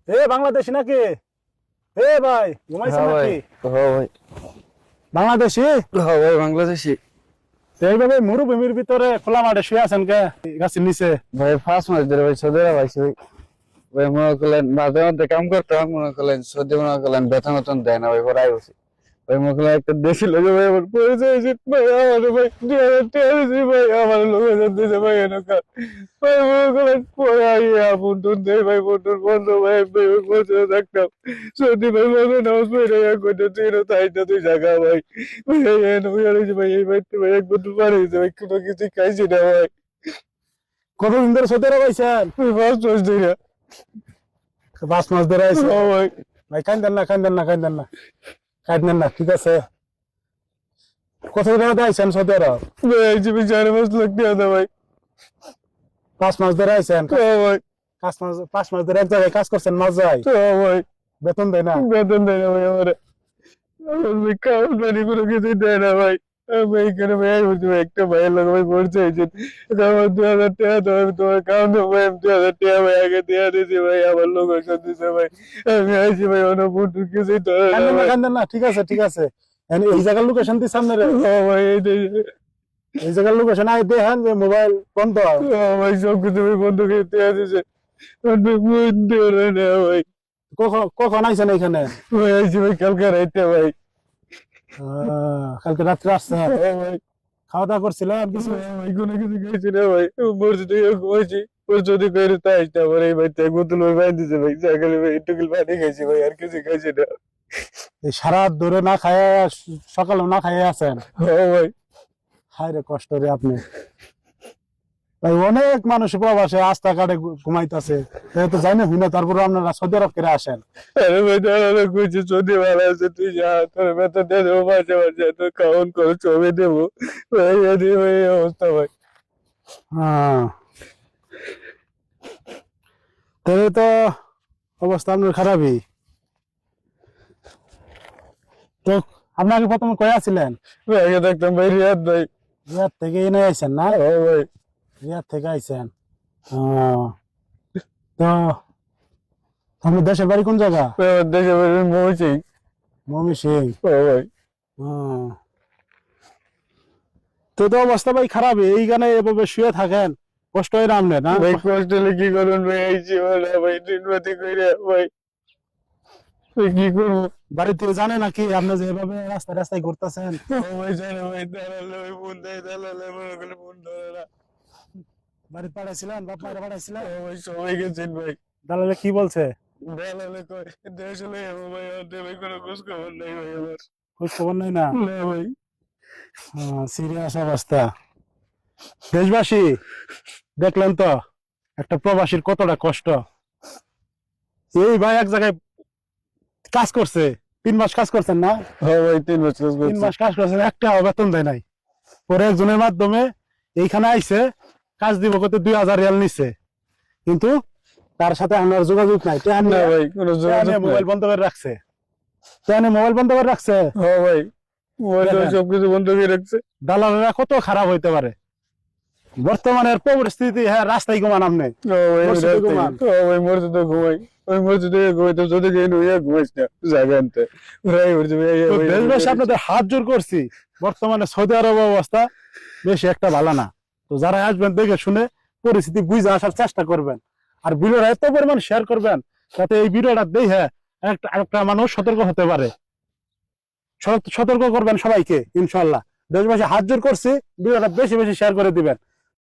এ বাংলাদেশি নাকি? এ ভাই ঘুমাইছেন হ্যাঁ ভাই, নাকি? হ্যাঁ ভাই, বাংলাদেশি? হ্যাঁ ভাই, বাংলাদেশি। তো এইভাবে মরুভূমির ভিতরে খোলা মাঠে শুয়ে আছেন কে গাছের নিচে? ভাই 5 মাস ধরে ভাই সৌদি আরব আইছি ভাই। ভাই মনে করলেন মাঝে মধ্যে কাম করতাম, মনে করলেন সৌদি মনে করলেন বেতন মতন দেয় না ভাই, পরে আইছি ভাই। মনে করলেন একটা দেশি লোক ভাই আমার পরিচয় হয়েছে ভাই, আমার ভাই 2000 টাকা দিছি ভাই, আমার লোকেশন দিছে ভাই এনকা ভাই। মনে করলেন পরে আইয়া বন্ধুন দেয় ভাই, বন্ধুর বন্ধু ভাই, ভাই বসে থাকতাম সৌদি ভাই। মনে নামাজ পড়ে কইতে তুই তাই না তুই জায়গা ভাই ভাই, ভাই এই ভাই ভাই এক বন্ধু পারে ভাই, কোনো কিছু খাইছি না ভাই। কতদিন ধরে সৌদি আরব আইছেন? 5 মাস ধরে। 5 মাস ধরে আইছেন? ও ভাই, ভাই কান্দেন না, কান্দেন না, কান্দেন না, কাঁদেন না, ঠিক আছে? কত টাকা আইছেন সৌদি আরব? ভাই আইছি ভাই 4 মাস লাগতে হবে ভাই। 5 মাস ধরে আইছেন? ও ভাই, 5 মাস ধরে এক জায়গায় কাজ করছেন মজায়? ও ভাই, বেতন দেয় না? বেতন দেয় না ভাই আমার। আমার ভাই খাওয়ার পানি কোনো কিছুই দেয় না ভাই। আমি এখানে ভাই বলছি ভাই, একটা ভাইয়ের লোক ভাই পড়ছে হয়েছে, আমার 2000 টাকা তো আমি তোমার খাওয়ান দেবো ভাই। আমি 2000 টাকা ভাই আগে দেওয়া দিয়েছি ভাই, আমার লোক ওষুধ দিছে ভাই। আমি আইছি ভাই, অন্য বন্ধুর কিছুই ধরে না কান্দেন না, ভাই। কান্দেন না, ঠিক আছে, ঠিক আছে। এই জায়গার লোকেশন দিচ্ছি আপনারে। ও ভাই, এই জায়গার লোকেশন আগে দেখেন যে মোবাইল বন্ধ। ও ভাই সব কিছু ভাই বন্ধ করে দেওয়া দিয়েছে, অন্য বন্ধু ধরে না ভাই। কখন কখন আইছেন এখানে? ভাই আইছি ভাই কালকে রাইতে ভাই। কালকে রাত্রে আসছেন? ও ভাই, খাওয়া দাওয়া করছিলেন কিছু? ভাই কোনো কিছু খাইছি না ভাই, মসজিদে ঘুমাইছি। যদি করে তাই আসতে আমার এই ভাই এক বোতল ওই ভাই দিছে ভাই, সকালে ভাই একটু পানি খাইছি ভাই, আর কিছু খাইছি না। এই সারা রাত ধরে না খায়, সকালে না খাইয়ে আছেন? ও ভাই, হায় রে কষ্ট রে আপনি। ভাই অনেক মানুষ প্রবাসে আস্থা কাটে ঘুমাইতেছে, তো জানি হুই না, তারপরে আপনারা সৌদি আরব করে আসেন। আরে ভাই দাঁড়ানো কইছি যদি ভালো আছে তুই যা, তোর বেতন দিয়ে দেবো মাসে মাসে, তোর খাওয়ান করে ছবি দেবো ভাই। ভাই এই অবস্থা ভাই। হ্যাঁ, তাহলে তো অবস্থা আপনার খারাপই। তো আপনাকে প্রথমে কয়ে আছিলেন? ভাই আগে দেখতাম ভাই রিয়াদ ভাই। রিয়াদ থেকে এনে আইছেন না? ও ভাই, রিয়াদ থেকে আইছেন। তো আপনার দেশের বাড়ি কোন জায়গা? ভাই আমার দেশে ভাই মৌছি। ময়মনসিংহ? ও ভাই, তো তো অবস্থা ভাই খারাপই, এইখানে এভাবে শুয়ে থাকেন, কষ্ট হয় না আপনার? না ভাই কষ্ট হলে কি করুন ভাই, আইছি ভাই দিনবাতি কইরা ভাই, ভাই কি করবো। বাড়ি থেকে জানে নাকি আপনি যে এভাবে রাস্তায় রাস্তায় ঘুরতেছেন? ও ভাই জানে ভাই, দাঁড়ালে ভাই ফোন দেয়, দাঁড়ালে মনে করলে ফোন ধরে না। বাড়ি পাঠাইছিলেন, বাপ মায়ের পাঠাইছিলেন? ও ভাই সবাই গেছেন ভাই। দালালে কি বলছে? দাঁড়ালে কয় দেশ হলে যাবো ভাই, আমাদের ভাই কোনো খোঁজ খবর নেই ভাই আমার। খোঁজ খবর নেই না? না ভাই। সিরিয়াস অবস্থা। দেশবাসী দেখলেন তো একটা প্রবাসীর কতটা কষ্ট। এই ভাই এক জায়গায় কাজ করছে, 3 মাস কাজ করছেন না? হ্যাঁ ভাই 3 বছর 3 মাস কাজ করছেন, একটা বেতন দেয় নাই। পরে একজনের মাধ্যমে এইখানে আইছে, কাজ দিব কত 2000 রিয়াল নিছে, কিন্তু তার সাথে আমার যোগাযোগ নাই। না ভাই কোনো যোগাযোগ নাই। মোবাইল বন্ধ করে রাখছে। মোবাইল বন্ধ করে রাখছে। হ্যাঁ ভাই, মোবাইল দেখেন। সবকিছু বন্ধ করে রাখছে। দালালেরা কত খারাপ হইতে পারে। বর্তমানের পরিস্থিতি, হ্যাঁ রাস্তায় ঘুমান আপনি। ও ভাই মসজিদে রাস্তায়- ঘুমান। ও ভাই মসজিদে ঘুমাই, ওই মসজিদে ঘুমাইতে যদি গেই নুইয়া ঘুমাইস না জায়গা আনতে ভাই। বলছি ভাই তো দেশবাসী আপনাদের হাত জোর করছি, বর্তমানে সৌদি আরব অবস্থা বেশি একটা ভালো না। তো যারা আসবেন দেখে শুনে পরিস্থিতি বুঝে আসার চেষ্টা করবেন, আর ভিডিওটা এত পরিমাণ শেয়ার করবেন যাতে এই ভিডিওটা দেখে একটা মানুষ সতর্ক হতে পারে। সতর্ক করবেন সবাইকে ইনশাল্লাহ। দেশবাসী হাত জোর করছি, ভিডিওটা বেশি বেশি শেয়ার করে দিবেন।